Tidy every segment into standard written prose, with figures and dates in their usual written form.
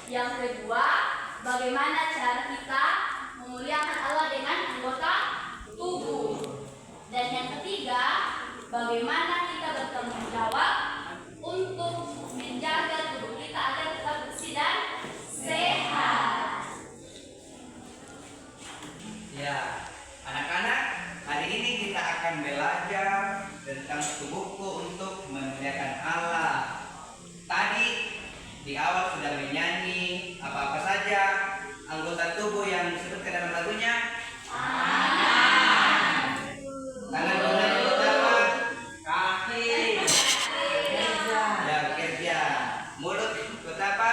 Yang kedua, bagaimana cara kita memuliakan Allah dengan anggota tubuh. Dan yang ketiga, bagaimana kita bertanggung jawab untuk menjaga tubuh kita agar tetap bersih dan sehat. Ya, anak-anak, hari ini kita akan belajar tentang tubuhku untuk memuliakan Allah. Tadi di awal sudah menyanyi apa-apa saja anggota tubuh yang disebutkan dalam lagunya. Tangan kanan ikut apa? Kaki. Ya, kerja. Mulut ikut apa?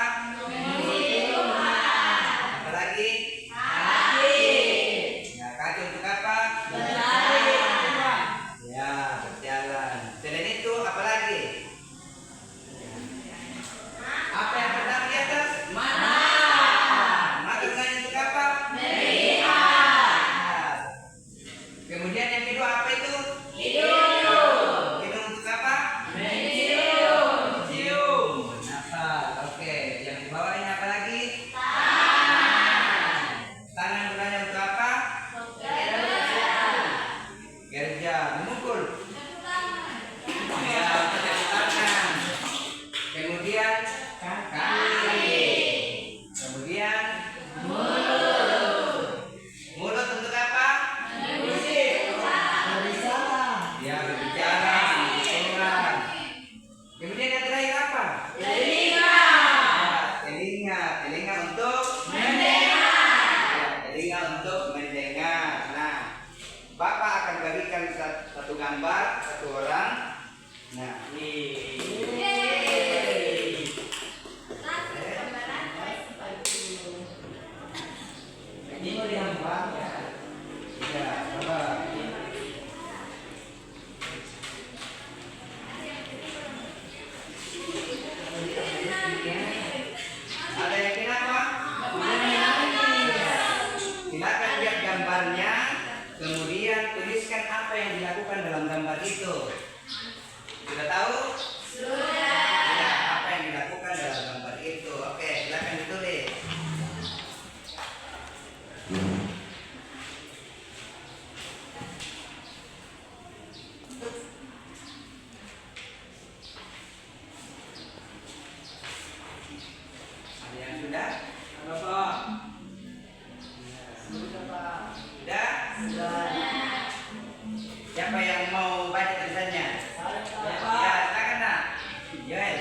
Apa lagi? Ya, kaki untuk apa? Ya, berjalan. Selain itu apa lagi? Apa yang pertama di atas? Mata gunanya untuk apa? Melihat. Kemudian yang kedua apa itu? Hidung. Hidung untuk apa? Mencium. Nafas. Oke. Yang di bawah ini apa lagi? Tangan gunanya untuk apa? Kerja. Memukul. Ya, tepuk tangan. Kemudian kaki. Kemudian mulut untuk apa? Ya, berbicara, berbicara. Kemudian yang terakhir apa? Telinga untuk mendengar. Ya, telinga untuk mendengar. Nah, Bapak akan berikan satu gambar satu orang. Nah, ini gambar ya. Ya, Bapak. Ada yang kenapa? Silakan lihat gambarnya, kemudian tuliskan apa yang dilakukan dalam gambar itu. Sudah tahu? Ya, apa yang dilakukan dalam gambar itu. Oke, silakan ditulis. Ada yang sudah? Sudah? Siapa yang mau baca tulisannya? Ya, silakan nak. Joel.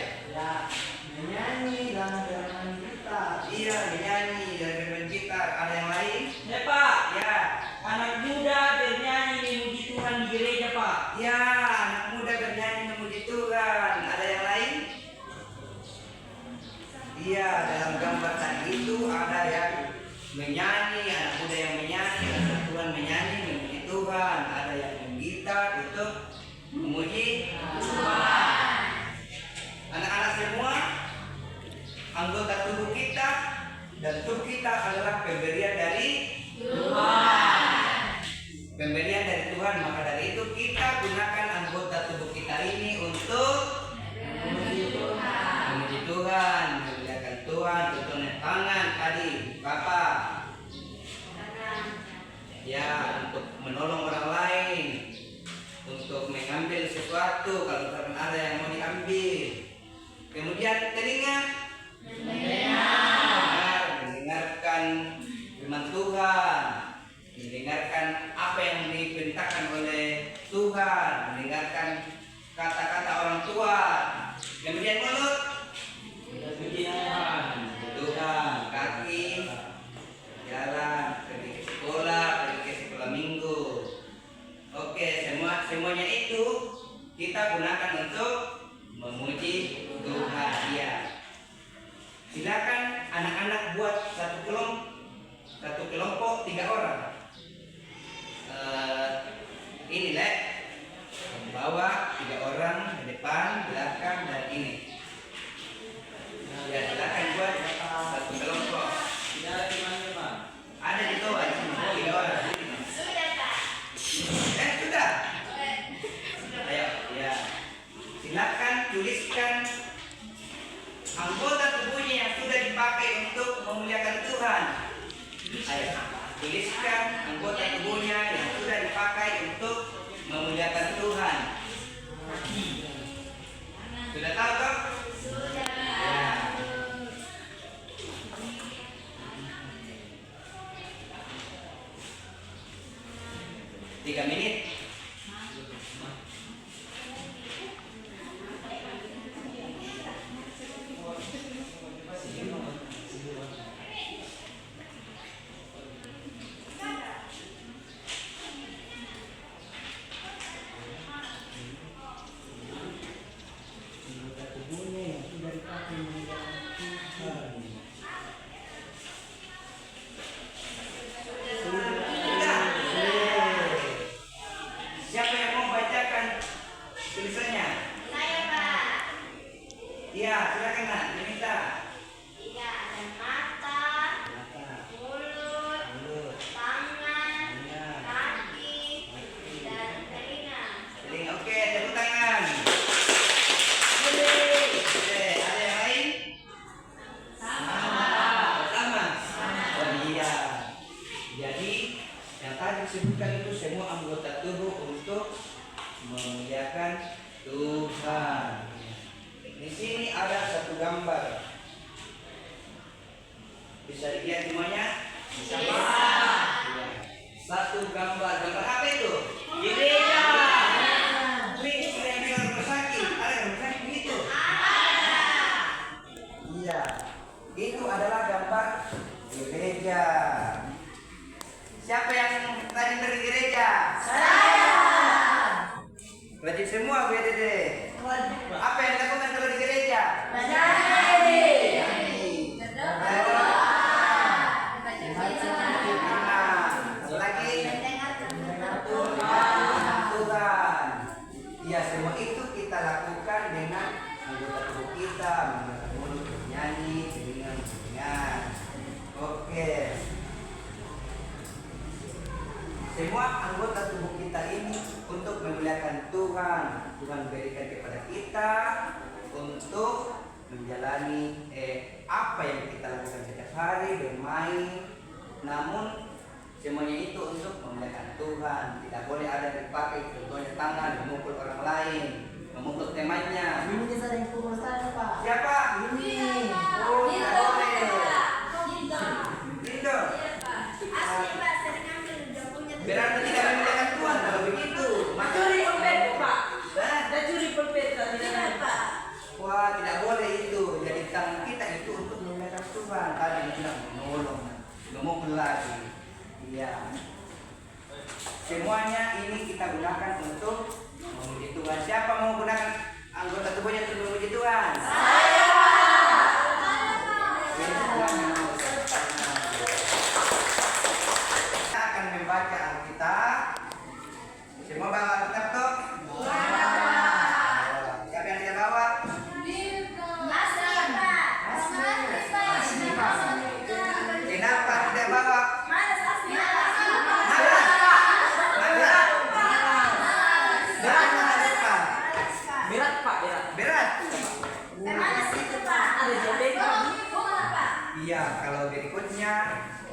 Menyanyi dalam firman kita. Iya, menyanyi dan bermain gitar. Ada yang lain? Ya Pak, Ya. anak muda bernyanyi memuji Tuhan di gereja Pak. Ya, anak muda bernyanyi memuji Tuhan. Ada yang lain? Iya, dalam gambar tadi itu ada yang menyanyi, anak muda yang menyanyi, anak Tuhan menyanyi memuji Tuhan. Ada yang menggitar untuk memuji Tuhan. Anak-anak semua, anggota tubuh kita dan tubuh kita adalah pemberian dari Tuhan. Pemberian dari Tuhan, maka dari itu kita gunakan anggota tubuh kita ini untuk memuji Tuhan, memuliakan Tuhan. Contohnya tangan tadi, Bapak. Ya, untuk menolong orang lain, untuk mengambil sesuatu kalau ada yang mau diambil. Kemudian telinga mendengarkan firman Tuhan, mendengarkan apa yang diperintahkan oleh Tuhan, mendengarkan kata-kata orang tua. Kemudian mulut puji Tuhan, kaki jalan, pergi ke sekolah minggu. Oke, semuanya itu kita gunakan untuk memuji Tuhan. Ya. Silakan anak-anak buat satu kelompok 3 orang. Ini Lek, bawah 3 orang, di depan, belakang, dan ini. Ya, silakan buat satu kelompok. Ada di bawah, di sini 3 orang. Sudah. Ayo, ya. Silakan tuliskan anggota tubuhnya yang sudah dipakai memuliakan Tuhan. Ayo, tuliskan anggota tubuhnya yang sudah dipakai untuk memuliakan Tuhan. Sudah tahu toh? Ya. 3 menit. Siapa yang mau bacakan tulisannya? Saya, Pak. Iya, silakan Nak, diminta. Iya, ada mata, mulut, Mulut, tangan, tangan, kaki, dan telinga. telinga. Oke, tepuk tangan. Oke, ada yang lain? Sama. Oh iya. Jadi yang tadi disebutkan itu semua anggota tubuh untuk memuliakan Tuhan. Di sini ada satu gambar. Bisa dilihat semuanya? Bisa. Iya. Satu gambar. Gambar apa itu? Gereja. Ini yang bilang rumah sakit. Ada rumah sakit begitu? Iya. Itu adalah gambar gereja. Siapa yang tadi dari gereja? Wajib semua BDD. Apa yang dilakukan kalau di gereja? Nyanyi. Satu lagi. Tuhan. Ya, semua itu kita lakukan dengan anggota tubuh kita, menggunakan mulut bernyanyi, dengan bernyanyi. Oke. Semua anggota tubuh kita ini untuk memuliakan Tuhan. Tuhan berikan kepada kita untuk menjalani apa yang kita lakukan setiap hari, bermain. Namun semuanya itu untuk memuliakan Tuhan. Tidak boleh ada yang dipakai contohnya tangan memukul orang lain, memukul temannya. Ini bisa yang pukul saya, Pak. Siapa? Ini. Oh, tidak boleh. Gitu. Berarti tidak memuliakan Tuhan kalau begitu. Maka Curi pulpen, Pak. Hah? Saya curi pulpen tadi. Wah, tidak boleh itu. Jadi tangan kita itu untuk memuliakan Tuhan. Tadi bilang menolong, memukul lagi. Iya. Semuanya ini kita gunakan untuk memuji Tuhan. Siapa mau gunakan anggota tubuhnya untuk memuji Tuhan? Kita akan membaca Alkitab. Semua bawa Alkitab toh? Siapa yang tidak bawa? Kenapa tidak bawa? Malas. Berat, Pak, berat. Berat. Ada diabetes. Iya, kalau berikutnya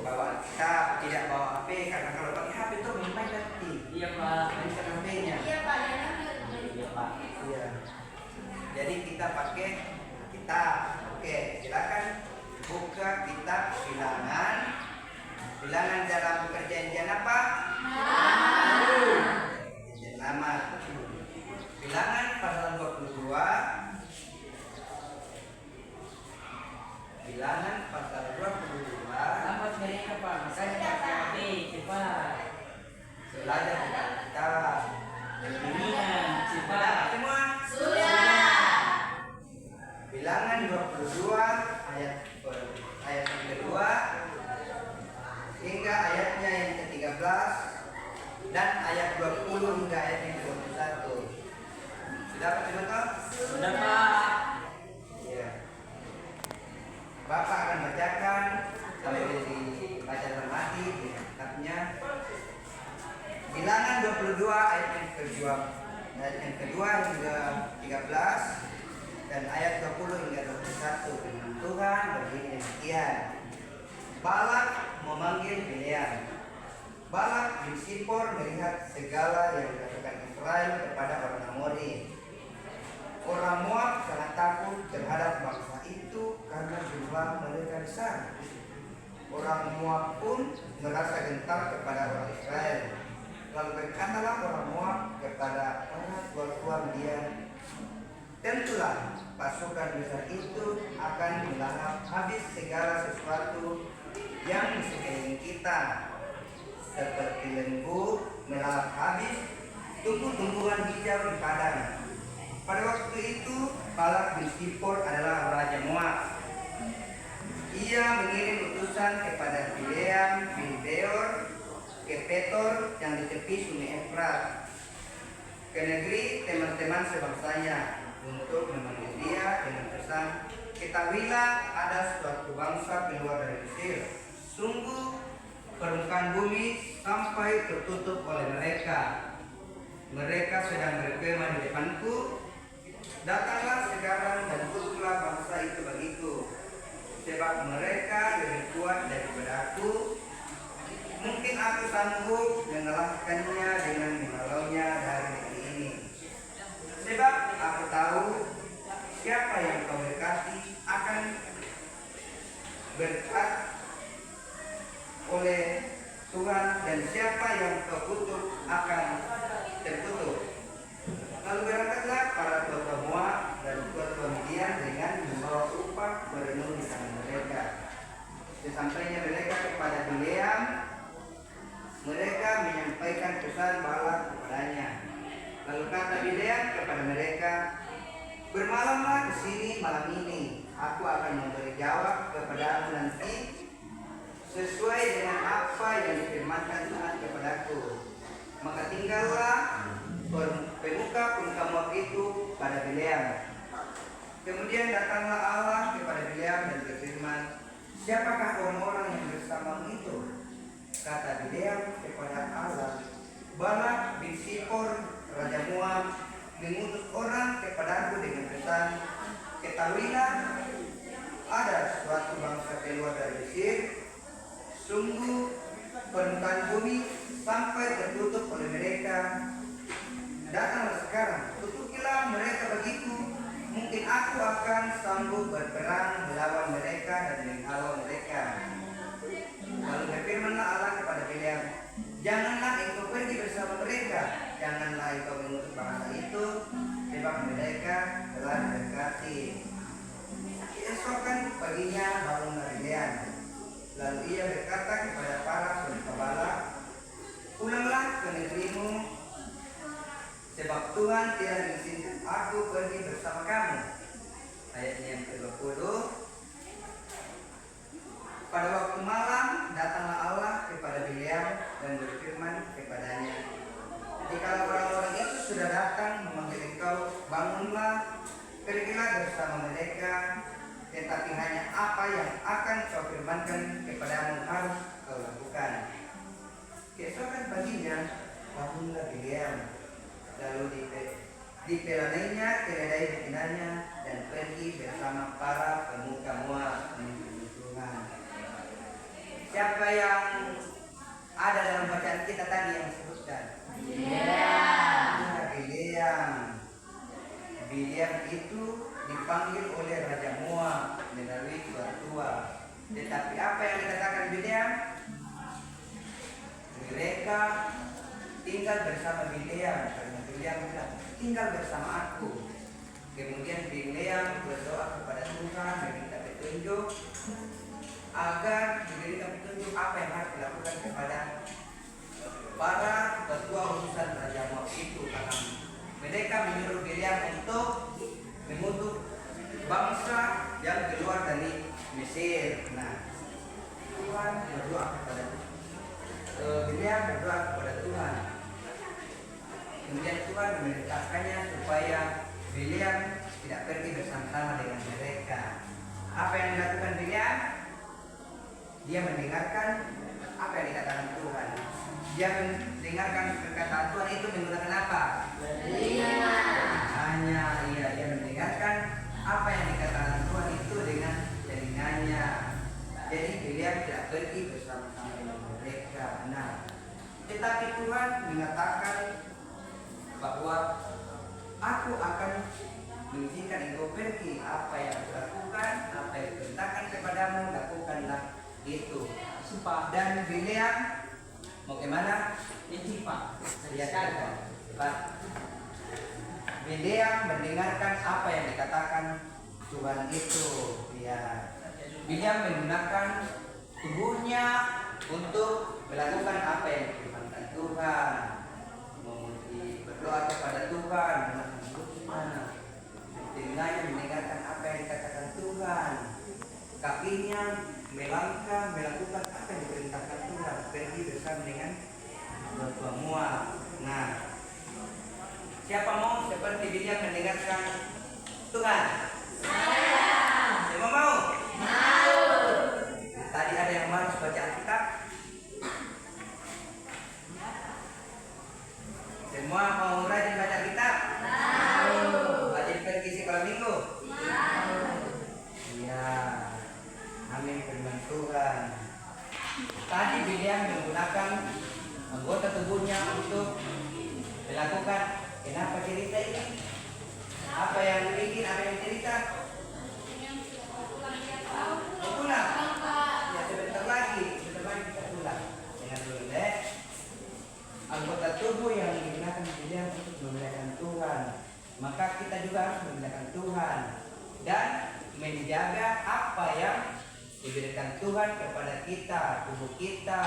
bawa Alkitab, tidak bawa HP karena kalau pakai HP itu memang nanti. Iya, Pak. Bisa HP-nya. Iya, Pak. Iya. Jadi kita pakai kitab. Oke, silakan buka kitab Bilangan. Bilangan dalam perjanjian apa? Perjanjian Lama. Bilangan pasal 22. Bilangan pasal 22. Lambat mereka, Pak. Makanya pakai HP, cepat. Belajar tentang kitab. Bimbingan, Sudah cepat. semua? Bilangan 22 ayat yang kedua hingga ayatnya yang ke-13 dan ayat 20 hingga ayat yang ke-21. Sudah Pak Timothy? Sudah, Pak. Iya. Bapak akan bacakan sampai dibaca termati di kitabnya. Bilangan 22 ayat yang kedua hingga 13 dan ayat 20 hingga 21. Firman Tuhan begini demikian. Balak memanggil Bileam. Balak bin Sipor melihat segala yang dilakukan Israel kepada orang Amori. Orang Moab sangat takut terhadap bangsa itu karena jumlah mereka besar. Orang Moab pun merasa gentar kepada orang Israel. Lalu berkatalah orang Moab kepada para tuan-tuan dia, tentulah pasukan besar itu akan melahap habis segala sesuatu yang di sekeliling kita, seperti lembu melahap habis tumbuh-tumbuhan hijau di padang. Pada waktu itu Balak bin Sipor adalah raja Moab. Ia mengirim utusan kepada Bileam bin Beor ke Petor yang di tepi sungai Efrat, ke negeri teman-teman sebangsanya, untuk memanggil dia dengan pesan, ketahuilah ada suatu bangsa keluar dari Mesir. Sungguh permukaan bumi sampai tertutup oleh mereka. Mereka sedang berkemah di depanku. Datanglah sekarang dan kutuklah bangsa itu bagiku, sebab mereka lebih kuat daripada aku. Mungkin aku sanggup mengalahkannya dengan menghalaunya dari negeri ini. Sebab aku tahu siapa yang kau berkati akan berkat oleh Tuhan, dan siapa yang kau kutuk akan terkutuk. Lalu berangkatlah para tua Moab dan tua Midian dengan membawa upah merenung di tangan mereka. Sesampainya mereka kepada Bileam, mereka menyampaikan pesan Balak kepadanya. Lalu kata Bileam kepada mereka, bermalamlah di sini malam ini. Aku akan memberi jawab kepadamu nanti sesuai dengan apa yang difirmankan Tuhan kepadaku. Maka tinggallah pemuka Moab itu pada Bileam. Kemudian datanglah Allah kepada Bileam dan berfirman, siapakah orang-orang yang bersamamu itu? Kata Bileam kepada Allah, Balak bin Sipor raja Moab mengutus orang kepadaku dengan pesan, ketahuilah ada suatu bangsa keluar dari Mesir. Sungguh permukaan bumi sampai tertutup oleh mereka. Datanglah sekarang, tutukilah mereka bagiku. Mungkin aku akan sanggup berperang melawan mereka dan menghalau mereka. Lalu berfirmanlah Allah kepada Bileam, janganlah engkau pergi bersama mereka, janganlah engkau mengutuk bangsa itu, sebab mereka telah diberkati. Keesokan paginya bangunlah Bileam. Lalu ia berkata kepada para pendeta Balak, pulanglah ke negerimu, sebab Tuhan tidak mengizinkan aku pergi bersama kamu. Ayatnya yang ke-20. Pada waktu malam datanglah Allah kepada Bileam dan berfirman kepadanya, jika orang-orang itu sudah datang memanggil engkau, bangunlah, pergilah bersama mereka, tetapi hanya apa yang akan kau firmankan kepadamu harus kau lakukan. Keesokan paginya bangunlah Bileam, lalu dipelanainya keledai betinanya dan pergi bersama para pemuka Moab menuju Tuhan. Siapa yang ada dalam bacaan kita tadi yang disebutkan? Bileam itu dipanggil oleh Raja Moab melalui tua-tua. Tetapi apa yang dikatakan Bileam? Mereka tinggal bersama Bileam, karena Bileam bilang, tinggal bersama aku. Kemudian Bileam berdoa kepada Tuhan, meminta petunjuk agar diberikan petunjuk apa yang harus dilakukan kepada para ketua utusan Raja Moab itu, karena mereka menyuruh Bileam untuk mengutuk bangsa yang keluar dari Mesir. Nah, Tuhan berdoa kepada Bileam berdoa kepada Tuhan. Kemudian Tuhan memerintahkannya supaya Bileam tidak pergi bersama-sama dengan mereka. Apa yang dilakukan Bileam? Dia mendengarkan apa yang dikatakan Tuhan. Dia mendengarkan perkataan Tuhan itu menggunakan apa? Hanya dia mendengarkan apa yang dikatakan Tuhan itu dengan telinganya. Jadi Bileam tidak pergi bersama-sama dengan mereka. Nah, tetapi Tuhan mengatakan bahwa aku akan mengizinkan engkau pergi. Apa yang aku lakukan, apa yang diperintahkan kepadamu, lakukanlah itu. Sumpah. Dan Bileam mau kemana? Ini Pak. Lihat Pak. Bileam mendengarkan apa yang dikatakan Tuhan itu. Ya. Bileam menggunakan tubuhnya untuk melakukan apa yang difirmankan Tuhan. Memuji, berdoa kepada Tuhan, telinganya mendengarkan apa yang dikatakan Tuhan. Kakinya melangkah melakukan apa yang diperintahkan Tuhan, pergi bersama dengan Joshua Moab. Nah, siapa mau seperti Bileam mendengarkan Tuhan? Semua mau? Tadi ada yang malas baca Alkitab? Semua mau rajin baca Alkitab? Rajin pergi sekolah minggu? Iya. Amin, firman Tuhan. Tadi Bileam menggunakan anggota tubuhnya untuk melakukan. Kenapa cerita ini? Apa yang bikin? Apa yang cerita? Mau pulang? Ya sebentar lagi kita pulang. Jangan dulu deh. Anggota tubuh yang digunakan Bileam untuk memuliakan Tuhan. Maka kita juga harus memuliakan Tuhan dan menjaga apa yang diberikan Tuhan kepada kita, tubuh kita,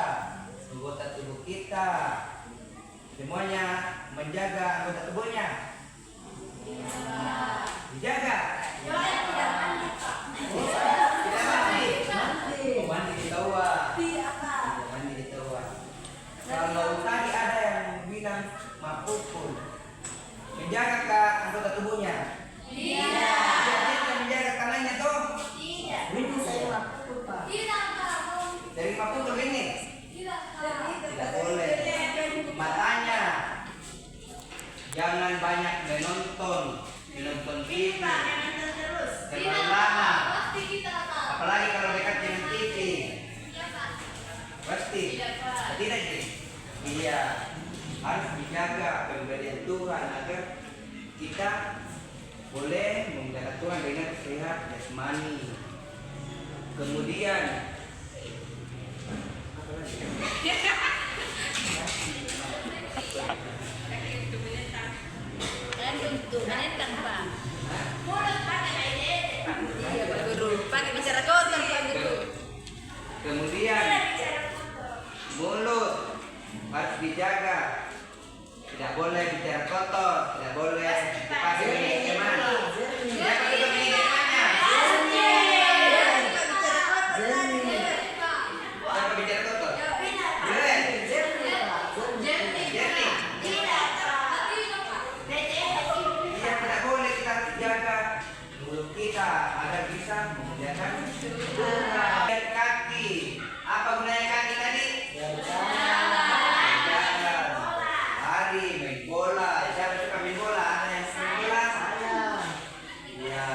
anggota tubuh kita. Semuanya menjaga anggota tubuhnya. Dijaga. Tidak mandi. Oh, mandi di tawa. Mandi di tawa. Kalau tadi ada yang bilang mapukul, menjaga ke anggota tubuhnya. Dia menjaga tangannya tuh. Ini saya lakukan Pak. Dari mapukul ini. Tidak boleh. Matanya jangan banyak menonton TV terlalu lama, apalagi kalau dekat dengan TV. Pasti tidak sih. Iya, harus dijaga pemberian Tuhan agar kita boleh memuliakan Tuhan dengan sehat jasmani. Kemudian kemudian mulut harus dijaga, tidak boleh bicara kotor, tidak boleh dipakai minuman. Siapa juga minumannya? Siapa bicara kotor? Boleh. Iya, tidak boleh, kita harus jaga mulut kita agar bisa memuliakan Tuhan. Dan kaki, apa gunanya kaki tadi? Jalan, lari, main bola. Siapa suka main bola? Ada yang suka main bola? Iya,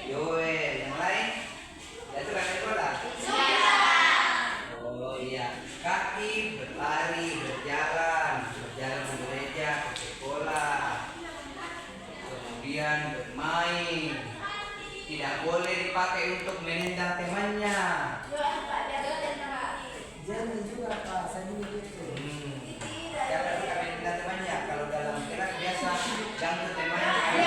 Joel. Yang lain? Tidak suka main bola? Oh iya, kaki berlari, berjalan ke gereja, ke sekolah. Kemudian bermain, tidak boleh dipakai untuk menendang temannya. Jangan juga Pak, saya begitu. Siapa suka menendang temannya? Kalau dalam kelas biasa ganggu temannya.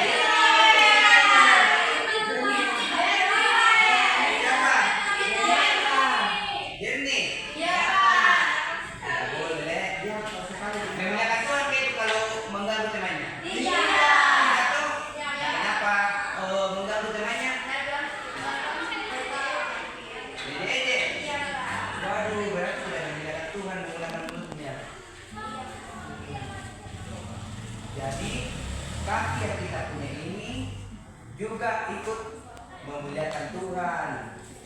Siapa? Jenny. Tidak boleh. Dia Pak sekali. Memuliakan Tuhan itu kalau mengganggu temannya. Tidak tuh. Kenapa mengganggu temannya? Ede. Waduh, berarti sudah memuliakan Tuhan menggunakan mulutnya. Jadi kaki yang kita punya ini juga ikut memuliakan Tuhan.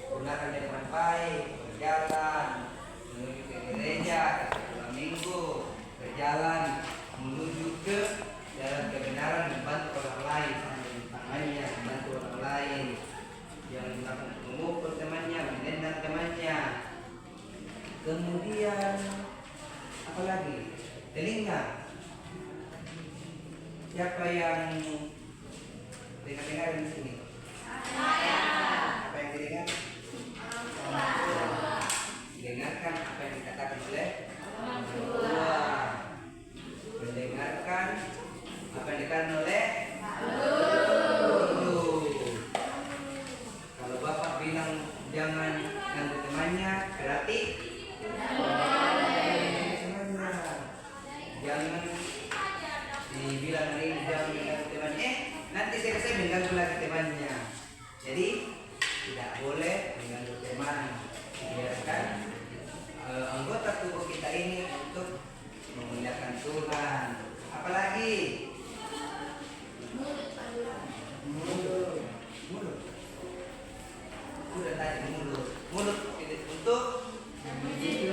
Gunakan dengan baik, berjalan menuju ke gereja, ke sekolah minggu, berjalan menuju ke jalan kebenaran, membantu orang lain, tangannya membantu orang lain, yang mengukul temannya, menendang temannya. yang dengar di sini? Apa yang didengar? Dengarkan apa yang dikatakan oleh orang tua. Mendengarkan apa yang dikatakan oleh guru. Kalau bapak bilang jangan ganggu temannya, berarti temannya. Jangan dibilang hari ini jangan mengganggu temannya, nanti saya mengganggu lagi temannya. Jadi tidak boleh mengganggu teman. Biarkan anggota tubuh kita ini untuk memuliakan Tuhan. Apalagi mulut. Sudah tadi mulut untuk memuji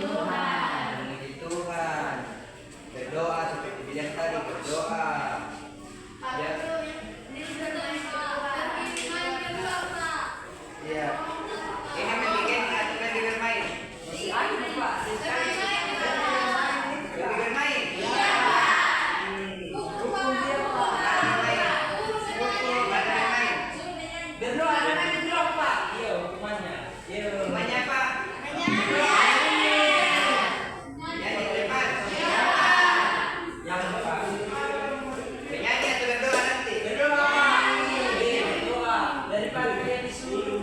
Tuhan. Berdoa seperti bilang tadi, berdoa. Ya. Iya. Ini bikin atau lagi bermain? Lagi bermain? Berdoa anak berdoa Pak. Iya hukumannya. Iya. Hukumannya apa? Nyanyi teman. Yang Pak. Penyanyi atau berdoa nanti? Berdoa. Iya berdoa. Daripada dia disuruh.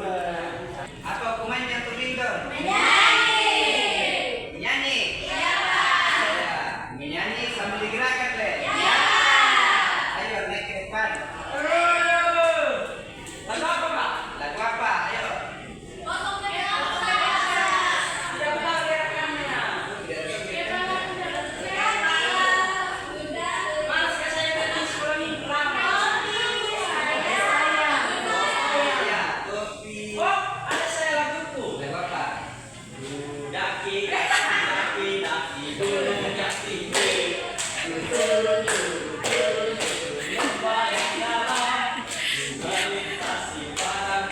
Apa hukumannya untuk Lindon? Menyanyi. Ya. Menyanyi sambil digerakkan deh. Ayo naik ke depan. Lagu apa Pak? Lagu apa? Ayo. Tidak benar gerakannya. Malas kan saya tadi sekolah minggu lama. Ya, topi. Oh, ada saya laguku. Lagu apa? Daki, gunung jati, turun, membayang dalam, melintasi padang,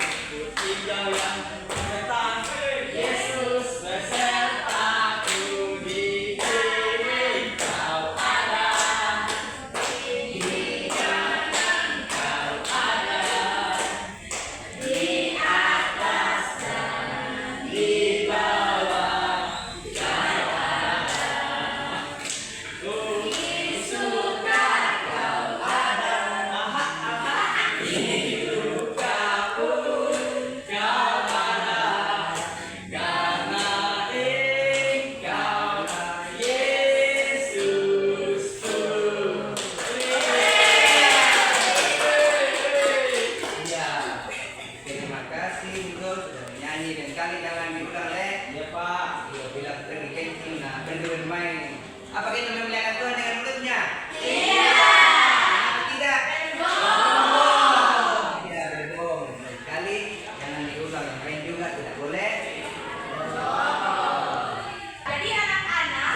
hijau yang datang. Yesus besertaku di sini, kau ada, di kanan kau ada, di atas dan di bawah. Iya. Terima kasih Lindon sudah menyanyi dan kali jangan diulang deh. Ya Pak. Iya, bilang pergi camping, nah pergi bermain. Apa kita memuliakan Tuhan dengan mulutnya? Kenapa tidak? Iya, berbohong. Sekali jangan diulang, yang lain juga tidak boleh. Jadi anak-anak,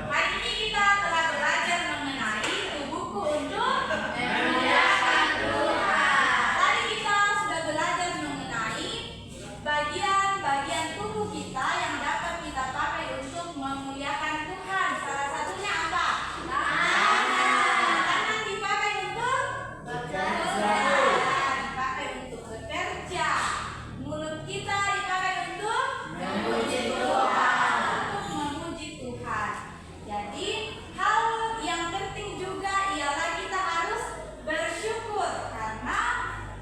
hari ini kita telah belajar mengenai tubuhku untuk memuliakan Tuhan. Tadi kita sudah belajar mengenai bagian-bagian tubuh kita yang dapat kita pakai untuk memuliakan Tuhan. Salah satunya apa? Tangan dipakai untuk bekerja. Dipakai untuk bekerja. Mulut kita dipakai untuk memuji Tuhan. Untuk memuji Tuhan. Jadi hal yang penting juga ialah kita harus bersyukur karena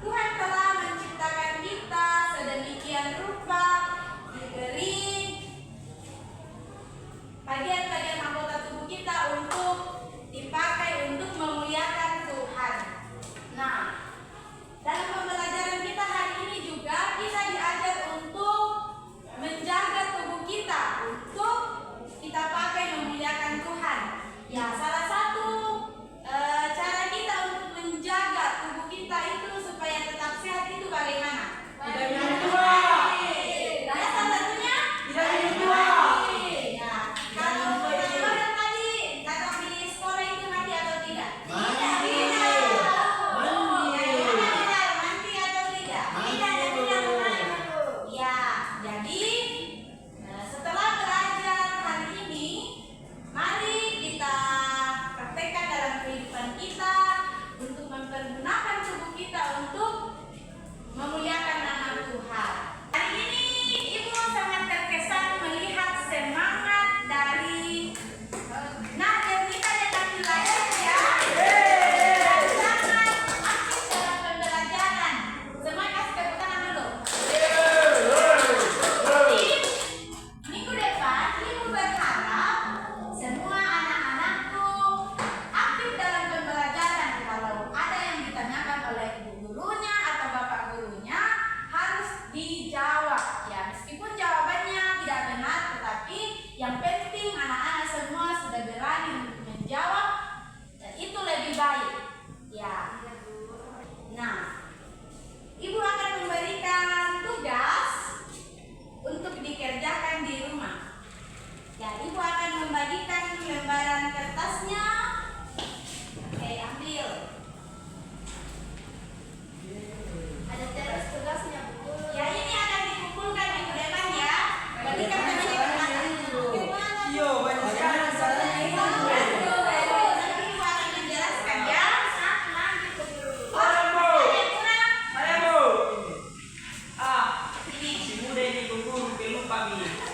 Tuhan telah menciptakan kita sedemikian rupa, diberi bagian-bagian anggota tubuh kita untuk dipakai untuk memuliakan Tuhan. Nah, dalam pembelajaran kita hari ini juga kita diajar untuk menjaga tubuh kita untuk kita pakai memuliakan Tuhan. Ya, salah satu cara kita untuk menjaga tubuh kita itu supaya tetap sehat itu bagaimana? Tidak minum tua. Ya, salah satunya Tidak minum tua. Ya, kalau dijawab. Ya, meskipun jawabannya tidak benar, tetapi yang penting anak-anak semua sudah berani untuk menjawab dan itu lebih baik. Ya. Nah, Ibu akan memberikan tugas untuk dikerjakan di rumah. Ya, Ibu akan membagikan lembaran kertasnya. Oke, ambil. Ada terus tugasnya, Bu. Ya, ini akan dikumpulkan di depan ya. Bagikan teman-teman. Yo, banyak sekali. Nanti Ibu akan menjelaskan ya. Ada, Bu. Ada, Bu. Ini. Si muda ini berburu pelupa mi.